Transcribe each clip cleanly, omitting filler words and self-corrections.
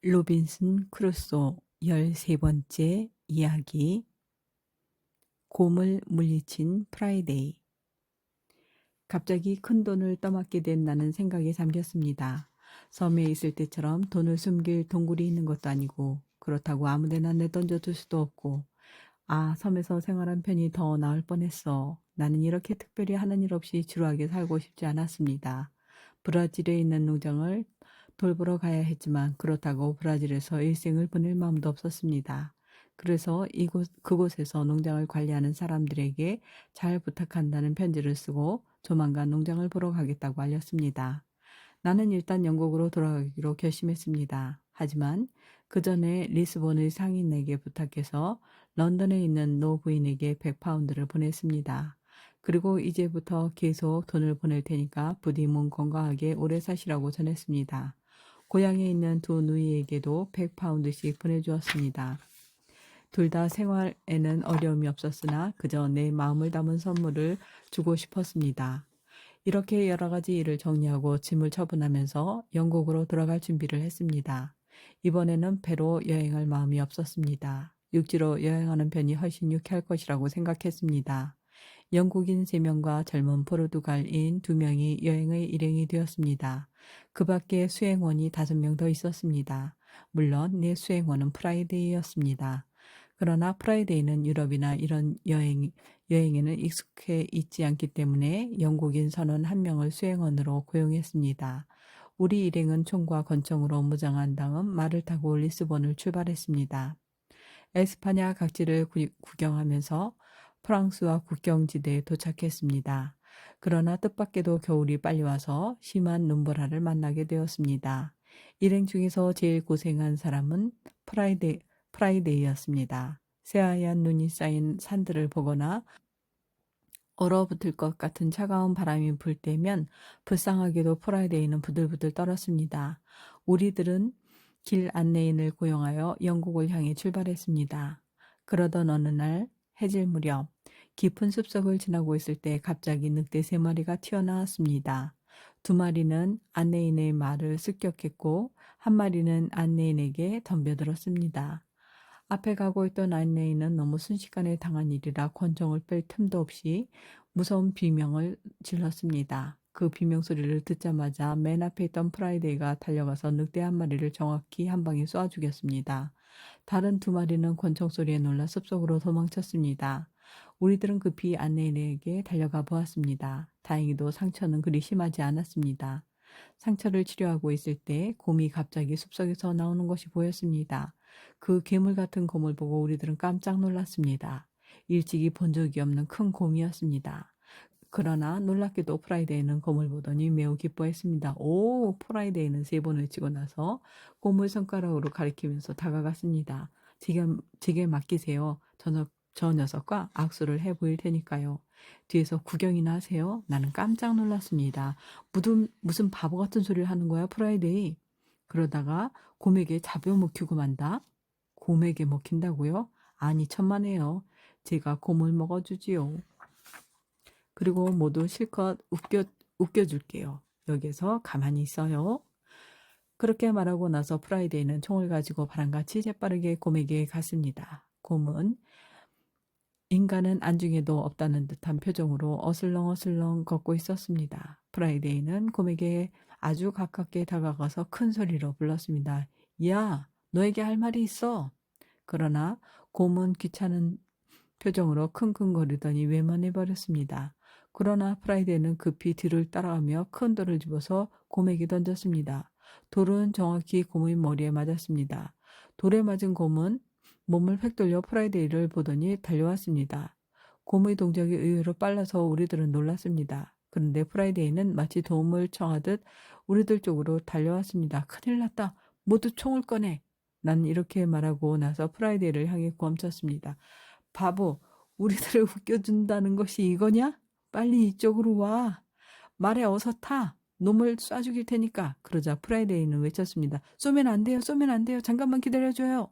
로빈슨 크루소 13번째 이야기. 곰을 물리친 프라이데이. 갑자기 큰 돈을 떠맡게 된 나는 생각에 잠겼습니다. 섬에 있을 때처럼 돈을 숨길 동굴이 있는 것도 아니고, 그렇다고 아무데나 내던져둘 수도 없고, 섬에서 생활한 편이 더 나을 뻔했어. 나는 이렇게 특별히 하는 일 없이 지루하게 살고 싶지 않았습니다. 브라질에 있는 농장을 돌보러 가야 했지만, 그렇다고 브라질에서 일생을 보낼 마음도 없었습니다. 그래서 그곳에서 농장을 관리하는 사람들에게 잘 부탁한다는 편지를 쓰고 조만간 농장을 보러 가겠다고 알렸습니다. 나는 일단 영국으로 돌아가기로 결심했습니다. 하지만 그 전에 리스본의 상인에게 부탁해서 런던에 있는 노부인에게 100파운드를 보냈습니다. 그리고 이제부터 계속 돈을 보낼 테니까 부디 몸 건강하게 오래 사시라고 전했습니다. 고향에 있는 두 누이에게도 100파운드씩 보내주었습니다. 둘 다 생활에는 어려움이 없었으나 그저 내 마음을 담은 선물을 주고 싶었습니다. 이렇게 여러 가지 일을 정리하고 짐을 처분하면서 영국으로 돌아갈 준비를 했습니다. 이번에는 배로 여행할 마음이 없었습니다. 육지로 여행하는 편이 훨씬 유쾌할 것이라고 생각했습니다. 영국인 3명과 젊은 포르투갈인 2명이 여행의 일행이 되었습니다. 그 밖에 수행원이 5명 더 있었습니다. 물론 내 수행원은 프라이데이였습니다. 그러나 프라이데이는 유럽이나 이런 여행에는 익숙해 있지 않기 때문에 영국인 선원 1명을 수행원으로 고용했습니다. 우리 일행은 총과 권총으로 무장한 다음 말을 타고 리스본을 출발했습니다. 에스파냐 각지를 구경하면서 프랑스와 국경지대에 도착했습니다. 그러나 뜻밖에도 겨울이 빨리 와서 심한 눈보라를 만나게 되었습니다. 일행 중에서 제일 고생한 사람은 프라이데이였습니다. 새하얀 눈이 쌓인 산들을 보거나 얼어붙을 것 같은 차가운 바람이 불 때면 불쌍하게도 프라이데이는 부들부들 떨었습니다. 우리들은 길 안내인을 고용하여 영국을 향해 출발했습니다. 그러던 어느 날 해질 무렵 깊은 숲속을 지나고 있을 때 갑자기 늑대 3마리가 튀어나왔습니다. 2마리는 안내인의 말을 습격했고 1마리는 안내인에게 덤벼들었습니다. 앞에 가고 있던 안내인은 너무 순식간에 당한 일이라 권총을 뺄 틈도 없이 무서운 비명을 질렀습니다. 그 비명 소리를 듣자마자 맨 앞에 있던 프라이데이가 달려가서 늑대 1마리를 정확히 한 방에 쏘아 죽였습니다. 다른 2마리는 권총 소리에 놀라 숲속으로 도망쳤습니다. 우리들은 급히 안내인에게 달려가 보았습니다. 다행히도 상처는 그리 심하지 않았습니다. 상처를 치료하고 있을 때 곰이 갑자기 숲속에서 나오는 것이 보였습니다. 그 괴물 같은 곰을 보고 우리들은 깜짝 놀랐습니다. 일찍이 본 적이 없는 큰 곰이었습니다. 그러나 놀랍게도 프라이데이는 곰을 보더니 매우 기뻐했습니다. 오, 프라이데이는 3번 외치고 나서 곰을 손가락으로 가리키면서 다가갔습니다. 제게 맡기세요. 저 녀석과 악수를 해 보일 테니까요. 뒤에서 구경이나 하세요. 나는 깜짝 놀랐습니다. 무슨 바보 같은 소리를 하는 거야, 프라이데이. 그러다가 곰에게 잡혀먹히고 만다. 곰에게 먹힌다고요? 아니, 천만에요. 제가 곰을 먹어주지요. 그리고 모두 실컷 웃겨줄게요. 여기서 가만히 있어요. 그렇게 말하고 나서 프라이데이는 총을 가지고 바람같이 재빠르게 곰에게 갔습니다. 곰은 인간은 안중에도 없다는 듯한 표정으로 어슬렁어슬렁 걷고 있었습니다. 프라이데이는 곰에게 아주 가깝게 다가가서 큰 소리로 불렀습니다. 야, 너에게 할 말이 있어. 그러나 곰은 귀찮은 표정으로 킁킁거리더니 외면해버렸습니다. 그러나 프라이데이는 급히 뒤를 따라가며 큰 돌을 집어서 곰에게 던졌습니다. 돌은 정확히 곰의 머리에 맞았습니다. 돌에 맞은 곰은 몸을 획 돌려 프라이데이를 보더니 달려왔습니다. 곰의 동작이 의외로 빨라서 우리들은 놀랐습니다. 그런데 프라이데이는 마치 도움을 청하듯 우리들 쪽으로 달려왔습니다. 큰일 났다. 모두 총을 꺼내. 난 이렇게 말하고 나서 프라이데이를 향해 고함쳤습니다. 바보, 우리들을 웃겨준다는 것이 이거냐? 빨리 이쪽으로 와. 말에 어서 타. 놈을 쏴 죽일 테니까. 그러자 프라이데이는 외쳤습니다. 쏘면 안 돼요. 쏘면 안 돼요. 잠깐만 기다려줘요.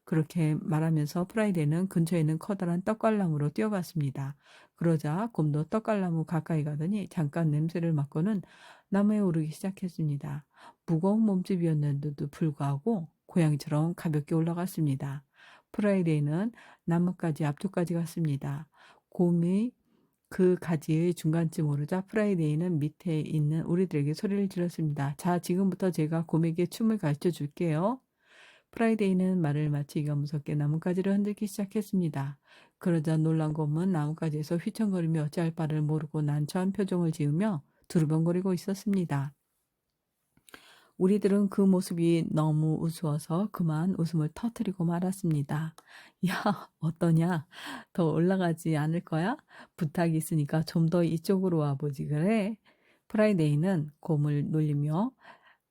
그렇게 말하면서 프라이데이는 근처에 있는 커다란 떡갈나무로 뛰어갔습니다. 그러자 곰도 떡갈나무 가까이 가더니 잠깐 냄새를 맡고는 나무에 오르기 시작했습니다. 무거운 몸집이었는데도 불구하고 고양이처럼 가볍게 올라갔습니다. 프라이데이는 나뭇가지 앞쪽까지 갔습니다. 곰이 그 가지의 중간쯤 오르자 프라이데이는 밑에 있는 우리들에게 소리를 질렀습니다. 자, 지금부터 제가 곰에게 춤을 가르쳐 줄게요. 프라이데이는 말을 마치기가 무섭게 나뭇가지를 흔들기 시작했습니다. 그러자 놀란 곰은 나뭇가지에서 휘청거리며 어찌할 바를 모르고 난처한 표정을 지으며 두리번거리고 있었습니다. 우리들은 그 모습이 너무 우스워서 그만 웃음을 터뜨리고 말았습니다. 야, 어떠냐? 더 올라가지 않을 거야? 부탁이 있으니까 좀 더 이쪽으로 와보지 그래? 프라이데이는 곰을 놀리며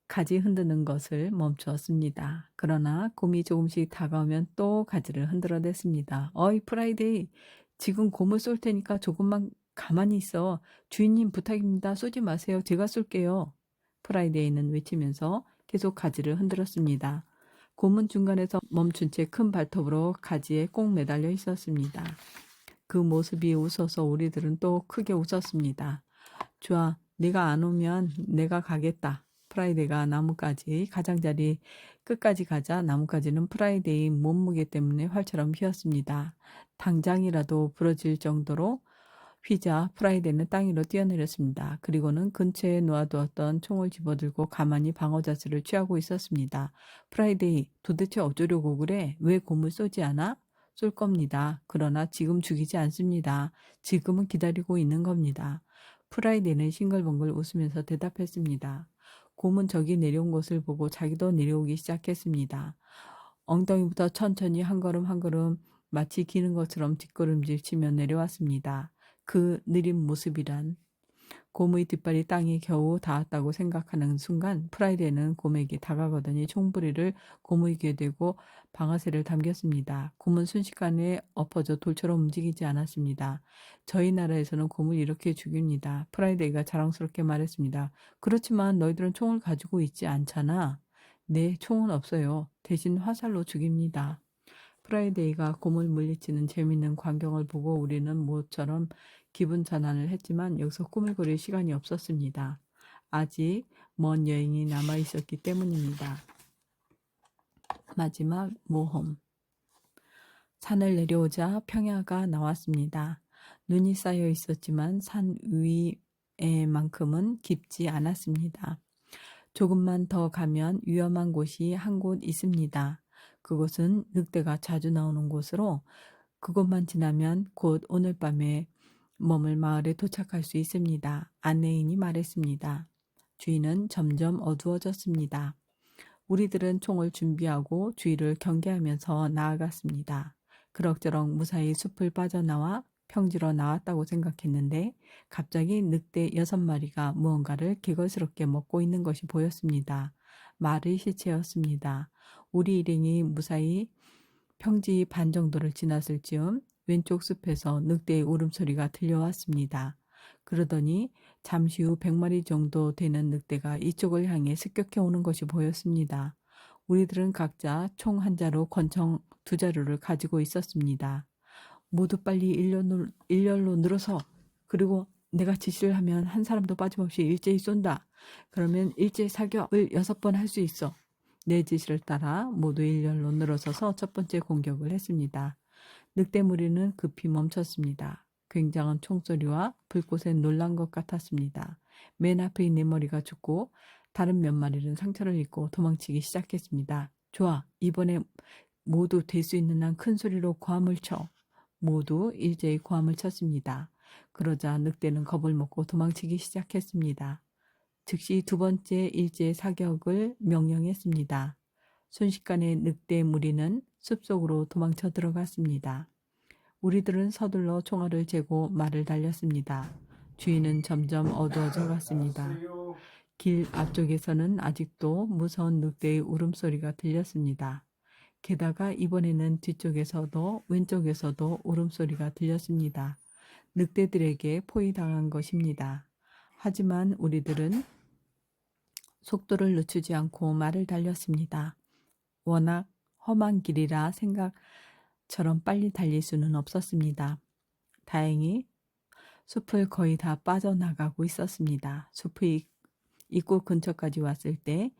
가지 흔드는 것을 멈추었습니다. 그러나 곰이 조금씩 다가오면 또 가지를 흔들어댔습니다. 어이 프라이데이, 지금 곰을 쏠 테니까 조금만 가만히 있어. 주인님 부탁입니다. 쏘지 마세요. 제가 쏠게요. 프라이데이는 외치면서 계속 가지를 흔들었습니다. 곰은 중간에서 멈춘 채 큰 발톱으로 가지에 꼭 매달려 있었습니다. 그 모습이 웃어서 우리들은 또 크게 웃었습니다. 좋아, 네가 안 오면 내가 가겠다. 프라이데이가 나뭇가지 가장자리 끝까지 가자 나뭇가지는 프라이데이 몸무게 때문에 활처럼 휘었습니다. 당장이라도 부러질 정도로 휘자 프라이데이는 땅 위로 뛰어내렸습니다. 그리고는 근처에 놓아두었던 총을 집어들고 가만히 방어 자세를 취하고 있었습니다. 프라이데이, 도대체 어쩌려고 그래? 왜 곰을 쏘지 않아? 쏠 겁니다. 그러나 지금 죽이지 않습니다. 지금은 기다리고 있는 겁니다. 프라이데이는 싱글벙글 웃으면서 대답했습니다. 곰은 저기 내려온 것을 보고 자기도 내려오기 시작했습니다. 엉덩이부터 천천히 한 걸음 한 걸음 마치 기는 것처럼 뒷걸음질 치며 내려왔습니다. 그 느린 모습이란 곰의 뒷발이 땅에 겨우 닿았다고 생각하는 순간 프라이데이는 곰에게 다가가더니 총부리를 곰의 귀에 대고 방아쇠를 당겼습니다. 곰은 순식간에 엎어져 돌처럼 움직이지 않았습니다. 저희 나라에서는 곰을 이렇게 죽입니다. 프라이데이가 자랑스럽게 말했습니다. 그렇지만 너희들은 총을 가지고 있지 않잖아. 네, 총은 없어요. 대신 화살로 죽입니다. 프라이데이가 곰을 물리치는 재밌는 광경을 보고 우리는 모처럼 기분 전환을 했지만 여기서 꿈을 꾸릴 시간이 없었습니다. 아직 먼 여행이 남아 있었기 때문입니다. 마지막 모험. 산을 내려오자 평야가 나왔습니다. 눈이 쌓여 있었지만 산 위에만큼은 깊지 않았습니다. 조금만 더 가면 위험한 곳이 한 곳 있습니다. 그곳은 늑대가 자주 나오는 곳으로 그곳만 지나면 곧 오늘 밤에 머물 마을에 도착할 수 있습니다. 안내인이 말했습니다. 주위는 점점 어두워졌습니다. 우리들은 총을 준비하고 주위를 경계하면서 나아갔습니다. 그럭저럭 무사히 숲을 빠져나와 평지로 나왔다고 생각했는데 갑자기 늑대 6마리가 무언가를 개걸스럽게 먹고 있는 것이 보였습니다. 말의 시체였습니다. 우리 일행이 무사히 평지 반 정도를 지났을 즈음 왼쪽 숲에서 늑대의 울음소리가 들려왔습니다. 그러더니 잠시 후 100마리 정도 되는 늑대가 이쪽을 향해 습격해 오는 것이 보였습니다. 우리들은 각자 총 한 자루 권총 2자루를 가지고 있었습니다. 모두 빨리 일렬로 늘어서 그리고 내가 지시를 하면 한 사람도 빠짐없이 일제히 쏜다. 그러면 일제 사격을 6번 할 수 있어. 내 지시를 따라 모두 일렬로 늘어서서 첫 번째 공격을 했습니다. 늑대 무리는 급히 멈췄습니다. 굉장한 총소리와 불꽃에 놀란 것 같았습니다. 맨 앞에 있는 머리가 죽고 다른 몇 마리는 상처를 입고 도망치기 시작했습니다. 좋아, 이번에 모두 될 수 있는 한 큰 소리로 고함을 쳐. 모두 일제히 고함을 쳤습니다. 그러자 늑대는 겁을 먹고 도망치기 시작했습니다. 즉시 두 번째 일제 사격을 명령했습니다. 순식간에 늑대 무리는 숲속으로 도망쳐 들어갔습니다. 우리들은 서둘러 총알을 재고 말을 달렸습니다. 주위는 점점 어두워져 갔습니다. 길 앞쪽에서는 아직도 무서운 늑대의 울음소리가 들렸습니다. 게다가 이번에는 뒤쪽에서도 왼쪽에서도 울음소리가 들렸습니다. 늑대들에게 포위당한 것입니다. 하지만 우리들은 속도를 늦추지 않고 말을 달렸습니다. 워낙 험한 길이라 생각처럼 빨리 달릴 수는 없었습니다. 다행히 숲을 거의 다 빠져나가고 있었습니다. 숲의 입구 근처까지 왔을 때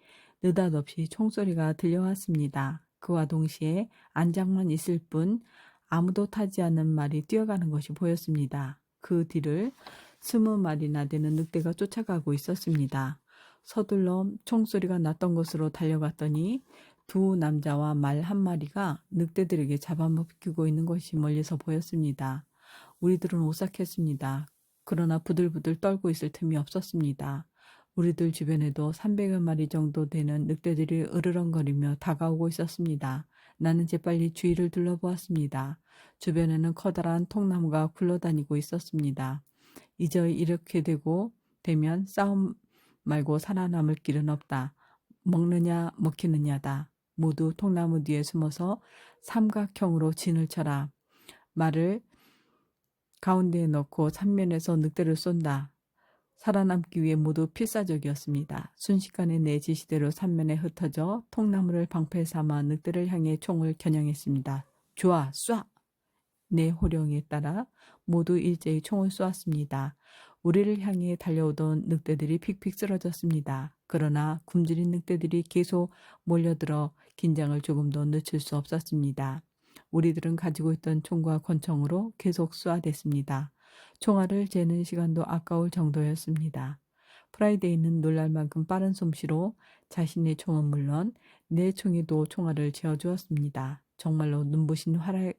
느닷없이 총소리가 들려왔습니다. 그와 동시에 안장만 있을 뿐 아무도 타지 않는 말이 뛰어가는 것이 보였습니다. 그 뒤를 20마리나 되는 늑대가 쫓아가고 있었습니다. 서둘러 총소리가 났던 곳으로 달려갔더니 두 남자와 말 한 마리가 늑대들에게 잡아먹히고 있는 것이 멀리서 보였습니다. 우리들은 오싹했습니다. 그러나 부들부들 떨고 있을 틈이 없었습니다. 우리들 주변에도 300여 마리 정도 되는 늑대들이 으르렁거리며 다가오고 있었습니다. 나는 재빨리 주위를 둘러보았습니다. 주변에는 커다란 통나무가 굴러다니고 있었습니다. 이제 이렇게 되면 싸움 말고 살아남을 길은 없다. 먹느냐 먹히느냐다. 모두 통나무 뒤에 숨어서 삼각형으로 진을 쳐라. 말을 가운데에 넣고 삼면에서 늑대를 쏜다. 살아남기 위해 모두 필사적이었습니다. 순식간에 내 지시대로 삼면에 흩어져 통나무를 방패 삼아 늑대를 향해 총을 겨냥했습니다. 좋아, 쏴! 내 호령에 따라 모두 일제히 총을 쏘았습니다. 우리를 향해 달려오던 늑대들이 픽픽 쓰러졌습니다. 그러나 굶주린 늑대들이 계속 몰려들어 긴장을 조금도 늦출 수 없었습니다. 우리들은 가지고 있던 총과 권총으로 계속 쏘아댔습니다. 총알을 재는 시간도 아까울 정도였습니다. 프라이데이는 놀랄 만큼 빠른 솜씨로 자신의 총은 물론 내 총에도 총알을 재어주었습니다. 정말로 눈부신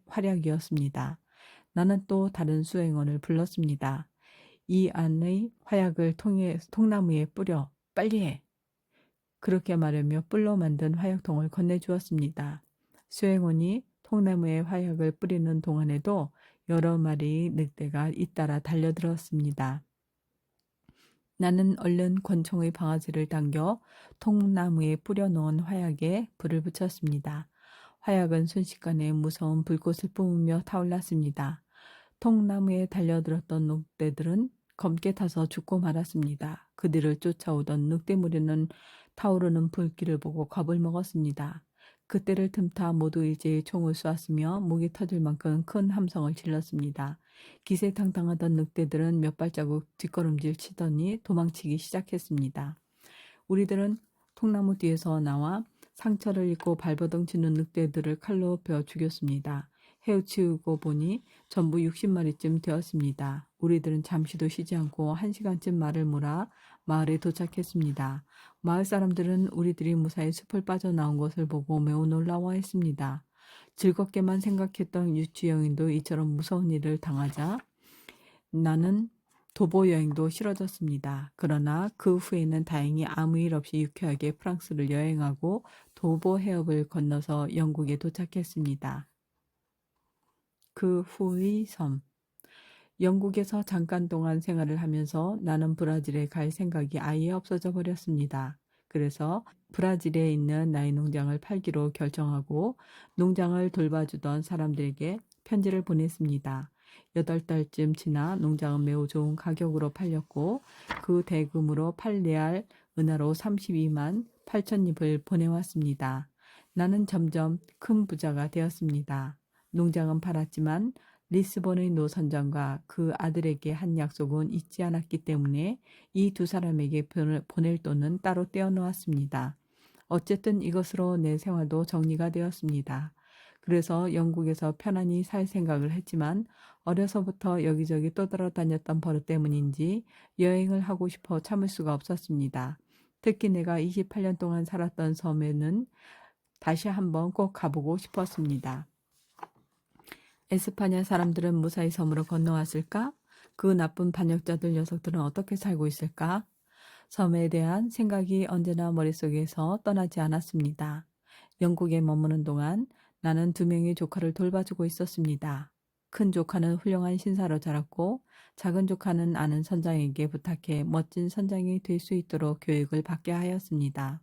활약이었습니다. 나는 또 다른 수행원을 불렀습니다. 이 안의 화약을 통나무에 뿌려 빨리 해. 그렇게 말하며 뿔로 만든 화약통을 건네주었습니다. 수행원이 통나무에 화약을 뿌리는 동안에도 여러 마리의 늑대가 잇따라 달려들었습니다. 나는 얼른 권총의 방아쇠를 당겨 통나무에 뿌려놓은 화약에 불을 붙였습니다. 화약은 순식간에 무서운 불꽃을 뿜으며 타올랐습니다. 통나무에 달려들었던 늑대들은 검게 타서 죽고 말았습니다. 그들을 쫓아오던 늑대 무리는 타오르는 불길을 보고 겁을 먹었습니다. 그때를 틈타 모두 일제히 총을 쏘았으며 목이 터질 만큼 큰 함성을 질렀습니다. 기세탕탕하던 늑대들은 몇 발자국 뒷걸음질 치더니 도망치기 시작했습니다. 우리들은 통나무 뒤에서 나와 상처를 입고 발버둥 치는 늑대들을 칼로 베어 죽였습니다. 헤엄치우고 보니 전부 60마리쯤 되었습니다. 우리들은 잠시도 쉬지 않고 1시간쯤 말을 몰아 마을에 도착했습니다. 마을 사람들은 우리들이 무사히 숲을 빠져나온 것을 보고 매우 놀라워했습니다. 즐겁게만 생각했던 유치영인도 이처럼 무서운 일을 당하자 나는 도보 여행도 싫어졌습니다. 그러나 그 후에는 다행히 아무 일 없이 유쾌하게 프랑스를 여행하고 도보 해협을 건너서 영국에 도착했습니다. 그 후의 섬. 영국에서 잠깐 동안 생활을 하면서 나는 브라질에 갈 생각이 아예 없어져 버렸습니다. 그래서 브라질에 있는 나의 농장을 팔기로 결정하고 농장을 돌봐주던 사람들에게 편지를 보냈습니다. 8달쯤 지나 농장은 매우 좋은 가격으로 팔렸고 그 대금으로 팔레알 은하로 32만 8천 잎을 보내왔습니다. 나는 점점 큰 부자가 되었습니다. 농장은 팔았지만 리스본의 노선장과 그 아들에게 한 약속은 잊지 않았기 때문에 이 두 사람에게 보낼 돈은 따로 떼어놓았습니다. 어쨌든 이것으로 내 생활도 정리가 되었습니다. 그래서 영국에서 편안히 살 생각을 했지만 어려서부터 여기저기 떠돌아다녔던 버릇 때문인지 여행을 하고 싶어 참을 수가 없었습니다. 특히 내가 28년 동안 살았던 섬에는 다시 한번 꼭 가보고 싶었습니다. 에스파냐 사람들은 무사히 섬으로 건너왔을까? 그 나쁜 반역자들 녀석들은 어떻게 살고 있을까? 섬에 대한 생각이 언제나 머릿속에서 떠나지 않았습니다. 영국에 머무는 동안 나는 2명의 조카를 돌봐주고 있었습니다. 큰 조카는 훌륭한 신사로 자랐고 작은 조카는 아는 선장에게 부탁해 멋진 선장이 될 수 있도록 교육을 받게 하였습니다.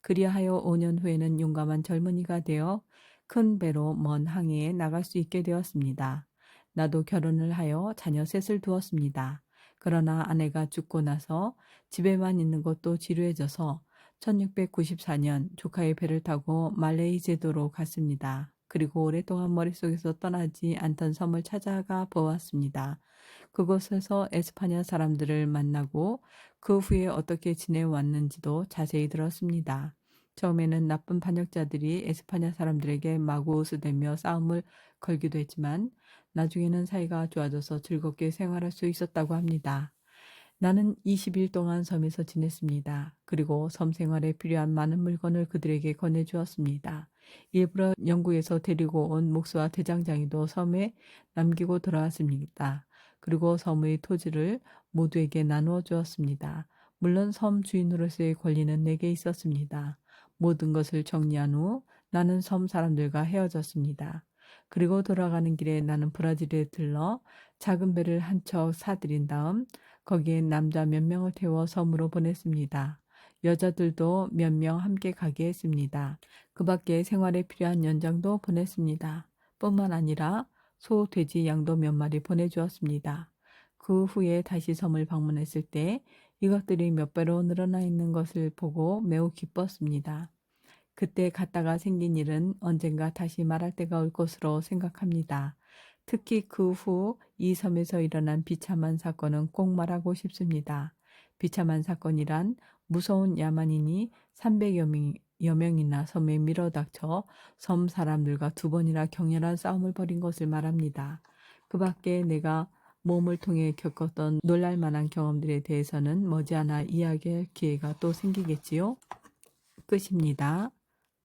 그리하여 5년 후에는 용감한 젊은이가 되어 큰 배로 먼 항해에 나갈 수 있게 되었습니다. 나도 결혼을 하여 자녀 셋을 두었습니다. 그러나 아내가 죽고 나서 집에만 있는 것도 지루해져서 1694년 조카의 배를 타고 말레이 제도로 갔습니다. 그리고 오랫동안 머릿속에서 떠나지 않던 섬을 찾아가 보았습니다. 그곳에서 에스파냐 사람들을 만나고 그 후에 어떻게 지내왔는지도 자세히 들었습니다. 처음에는 나쁜 반역자들이 에스파냐 사람들에게 마구스대며 싸움을 걸기도 했지만 나중에는 사이가 좋아져서 즐겁게 생활할 수 있었다고 합니다. 나는 20일 동안 섬에서 지냈습니다. 그리고 섬 생활에 필요한 많은 물건을 그들에게 건네주었습니다. 일부러 영국에서 데리고 온 목수와 대장장이도 섬에 남기고 돌아왔습니다. 그리고 섬의 토지를 모두에게 나누어 주었습니다. 물론 섬 주인으로서의 권리는 내게 있었습니다. 모든 것을 정리한 후 나는 섬 사람들과 헤어졌습니다. 그리고 돌아가는 길에 나는 브라질에 들러 작은 배를 한 척 사들인 다음 거기에 남자 몇 명을 태워 섬으로 보냈습니다. 여자들도 몇 명 함께 가게 했습니다. 그 밖에 생활에 필요한 연장도 보냈습니다. 뿐만 아니라 소, 돼지, 양도 몇 마리 보내주었습니다. 그 후에 다시 섬을 방문했을 때 이것들이 몇 배로 늘어나 있는 것을 보고 매우 기뻤습니다. 그때 갔다가 생긴 일은 언젠가 다시 말할 때가 올 것으로 생각합니다. 특히 그 후 이 섬에서 일어난 비참한 사건은 꼭 말하고 싶습니다. 비참한 사건이란 무서운 야만인이 300여 명이나 섬에 밀어닥쳐 섬 사람들과 두 번이나 격렬한 싸움을 벌인 것을 말합니다. 그 밖에 내가 몸을 통해 겪었던 놀랄만한 경험들에 대해서는 머지않아 이야기할 기회가 또 생기겠지요? 끝입니다.